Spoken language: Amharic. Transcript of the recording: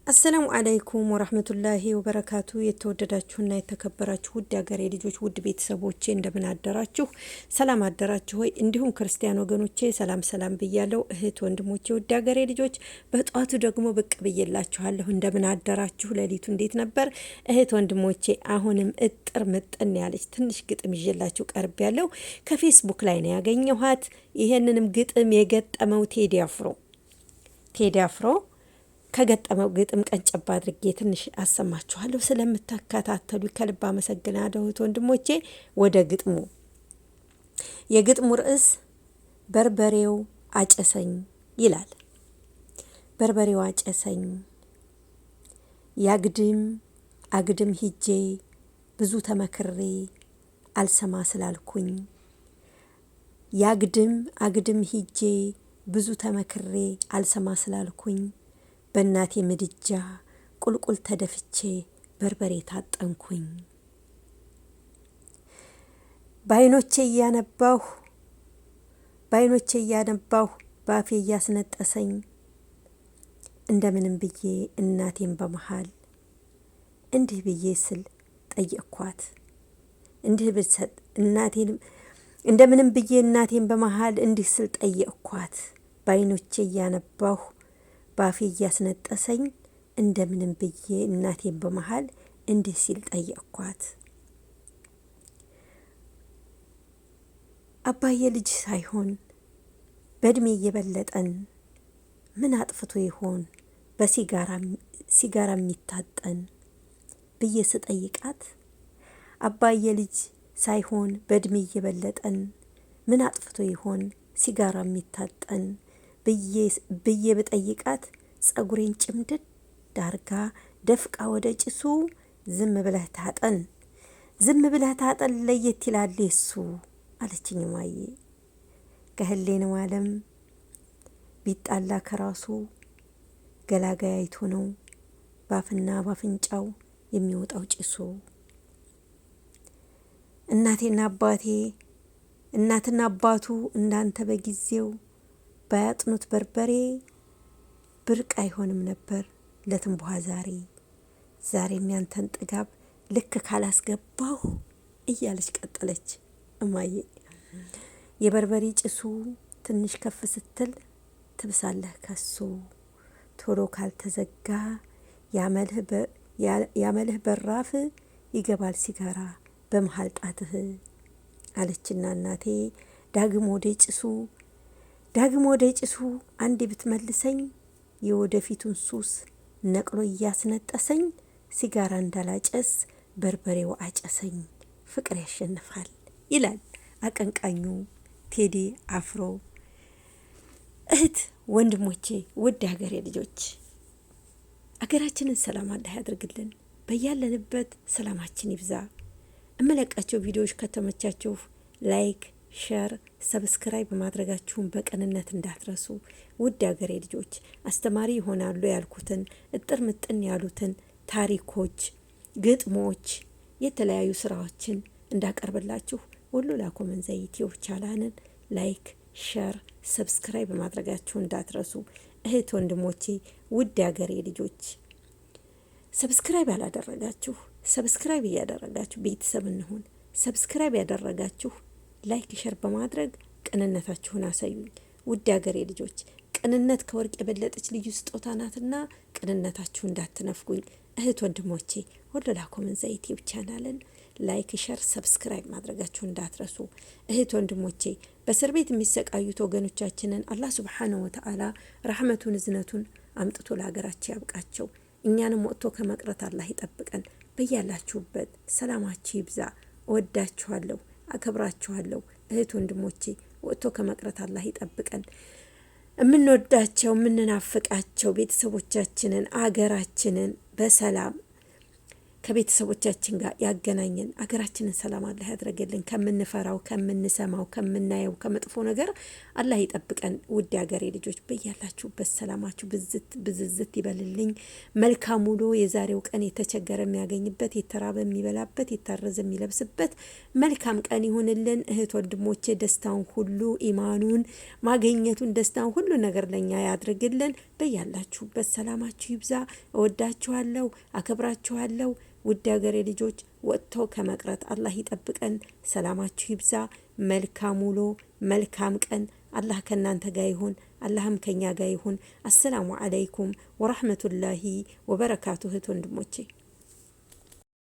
አሰላሙ አለይኩም ወራህመቱላሂ ወበረካቱ። የተወደዳችሁና የተከበራችሁ ውድ ሀገሬ ልጆች ውድ ቤተሰቦቼ እንደምን አደራችሁ? ሰላም አደራችሁ ሆይ? እንዲሁም ክርስቲያን ወገኖቼ ሰላም ብያለሁ። እህት ወንድሞቼ ውድ ሀገሬ ልጆች በጧቱ ደግሞ ብቅ ብዬላችኋለሁ። እንደምን አደራችሁ? ሌሊቱ እንዴት ነበር? እህት ወንድሞቼ አሁንም እጥር ምጥን ያለች ትንሽ ግጥም ይዤላችሁ ቀርብ ያለው ከፌስቡክ ላይ ነው ያገኘኋት። ይሄንንም ግጥም የገጠመው ቴዲ አፍሮ ከገጠመው ግጥም ቀንጨባ አድርጌ ትንሽ አሰማችኋለሁ። ስለምታከታተሉ ከልብ አመሰግናለሁ ወንድሞቼ። ወደ ግጥሙ። የግጥሙ ርዕስ በርበሬው አጨሰኝ ይላል። በርበሬው አጨሰኝ አግድም ሂጄ ብዙ ተመክሬ አልሰማ ስላልኩኝ አግድም ሂጄ ብዙ ተመክሬ አልሰማ ስላልኩኝ በእናቴ ምድጃ ቁልቁል ተደፍቼ በርበሬ ታጠንኩኝ። በዓይኖቼ እያነባሁ ባፌ እያስነጠሰኝ እንደምንም ብዬ እናቴን በመሃል እንዲህ ብዬ ስል ጠየቅኳት። እንደምንም ብዬ እናቴን በመሃል እንዲህ ስል ጠየቅኳት። በዓይኖቼ እያነባሁ ባፌ እያስነጠሰኝ እንደምንም ብዬ እናቴን በመሃል እንዲህ ሲል ጠየቅኳት። አባዬ ልጅ ሳይሆን በእድሜ እየበለጠን ምን አጥፍቶ ይሆን በሲጋራ የሚታጠን ብዬ ስጠይቃት፣ አባዬ ልጅ ሳይሆን በእድሜ እየበለጠን ምን አጥፍቶ ይሆን ሲጋራ የሚታጠን ብዬ ብጠይቃት፣ ጸጉሬን ጭምድድ ዳርጋ ደፍቃ ወደ ጭሱ ዝም ብለህ ታጠን ለየት ይላል እሱ አለችኝ። ማዬ ከህሌነው ዓለም ቢጣላ ከራሱ ገላጋይ አይቶ ነው ባፍና ባፍንጫው የሚወጣው ጭሱ። እናትና አባቱ እንዳንተ በጊዜው ባያጥኑት በርበሬ ብርቅ አይሆንም ነበር ለትንቧ ዛሬም ያንተን ጥጋብ ልክ ካላስገባሁ እያለች ቀጠለች። እማዬ የበርበሬ ጭሱ ትንሽ ከፍ ስትል ትብሳለህ ከሱ፣ ቶሎ ካልተዘጋ ያመልህ በራፍ ይገባል ሲጋራ በመሃል ጣትህ አለችና እናቴ ዳግም ወደ ጭሱ አንዴ ብትመልሰኝ የወደፊቱን ሱስ ነቅሎ እያስነጠሰኝ ሲጋራ እንዳላጨስ በርበሬው አጨሰኝ ፍቅር ያሸንፋል ይላል አቀንቃኙ ቴዲ አፍሮ። እህት ወንድሞቼ ውድ ሀገሬ ልጆች አገራችንን ሰላም አላህ ያድርግልን። በያለንበት ሰላማችን ይብዛ። እመለቃቸው ቪዲዮዎች ከተመቻችሁ ላይክ፣ ሼር፣ ሰብስክራይብ በማድረጋችሁን በቅንነት እንዳትረሱ። ውድ ሀገሬ ልጆች አስተማሪ ይሆናሉ ያልኩትን እጥር ምጥን ያሉትን ታሪኮች፣ ግጥሞች፣ የተለያዩ ስራዎችን እንዳቀርብላችሁ ሁሉ ላኮመን ዩቲዩብ ቻናልን ላይክ፣ ሼር፣ ሰብስክራይብ በማድረጋችሁ እንዳትረሱ። እህት ወንድሞቼ ውድ ሀገሬ ልጆች ሰብስክራይብ ያላደረጋችሁ ሰብስክራይብ እያደረጋችሁ ቤተሰብ እንሁን። ሰብስክራይብ ያደረጋችሁ ላይክ ሸር በማድረግ ቅንነታችሁን አሳዩኝ። ውድ ሀገሬ ልጆች ቅንነት ከወርቅ የበለጠች ልዩ ስጦታ ናትና ቅንነታችሁ እንዳትነፍጉኝ። እህት ወንድሞቼ ሁሉ ላኮመን ዩቲዩብ ቻናልን ላይክ ሸር ሰብስክራይብ ማድረጋችሁ እንዳትረሱ። እህት ወንድሞቼ በእስር ቤት የሚሰቃዩት ወገኖቻችንን አላህ ሱብሓነሁ ወተዓላ ረህመቱን እዝነቱን አምጥቶ ለሀገራቸው ያብቃቸው። እኛንም ወጥቶ ከመቅረት አላህ ይጠብቀን። በያላችሁበት ሰላማችሁ ይብዛ። እወዳችኋለሁ፣ አከብራችኋለሁ። እህት ወንድሞቼ ወጥቶ ከመቅረት አላህ ይጠብቀን። የምንወዳቸው የምንናፍቃቸው ቤተሰቦቻችንን አገራችንን በሰላም ከቤተሰቦቻችን ጋር ያገናኘን። አገራችንን ሰላም አላህ ያድርግልን። ከምንፈራው፣ ከምንሰማው፣ ከምናየው ከመጥፎ ነገር አላህ ይጠብቀን። ውድ ሀገሬ ልጆች በያላችሁበት ሰላማችሁ ብዝዝት ይበልልኝ። መልካም ውሎ። የዛሬው ቀን የተቸገረ የሚያገኝበት፣ የተራበ የሚበላበት፣ የታረዘ የሚለብስበት መልካም ቀን ይሁንልን። እህት ወንድሞቼ ደስታውን ሁሉ ኢማኑን ማግኘቱን ደስታውን ሁሉ ነገር ለኛ ያድርግልን። በያላችሁበት ሰላማችሁ ይብዛ። እወዳችኋለሁ፣ አከብራችኋለሁ። ውድ ሀገሬ ልጆች ወጥቶ ከመቅረት አላህ ይጠብቀን። ሰላማችሁ ይብዛ። መልካም ውሎ፣ መልካም ቀን። አላህ ከእናንተ ጋር ይሁን፣ አላህም ከኛ ጋር ይሁን። አሰላሙ አለይኩም ወራህመቱላሂ ወበረካቱ። እህት ወንድሞቼ